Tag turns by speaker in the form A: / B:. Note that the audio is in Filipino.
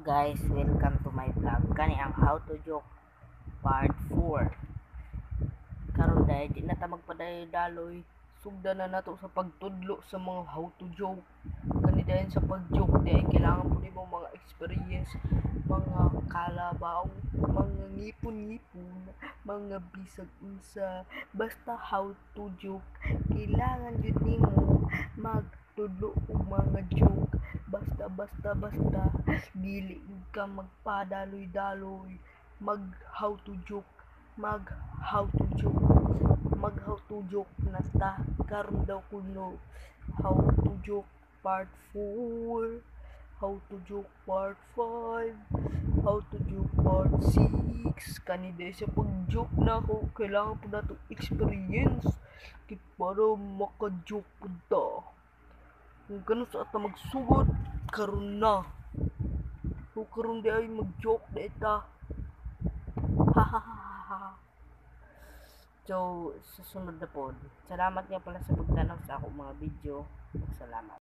A: guys, welcome to my vlog. Kani ang how to joke part 4. Karon dahil di na ta magpadayo-daloy, sugdan na nato sa pagtudlo sa mga how to joke. Kani dahil sa pag-joke dahil kailangan po nimo mga experience, mga kalabaw, mga ngipon-ngipon, mga bisag unsa, basta how to joke. Kailangan jud nimo magtudlo og mga joke. Basta dili ka magpadaloy-daloy, mag how to joke, mag how to joke, mag how to joke na ta. Karon daw kuno how to joke part 4, how to joke part 5, how to joke part 6. Kani dahil sa pag-joke na ako, kailangan po nato experience para maka-joke po ta. Kung ganun sa ata magsugod, karon na. Kung karon di ay mag-joke na ita. Hahaha. So, sa sunod na po. Salamat nga pala sa pagtanaw sa akong mga video. Salamat.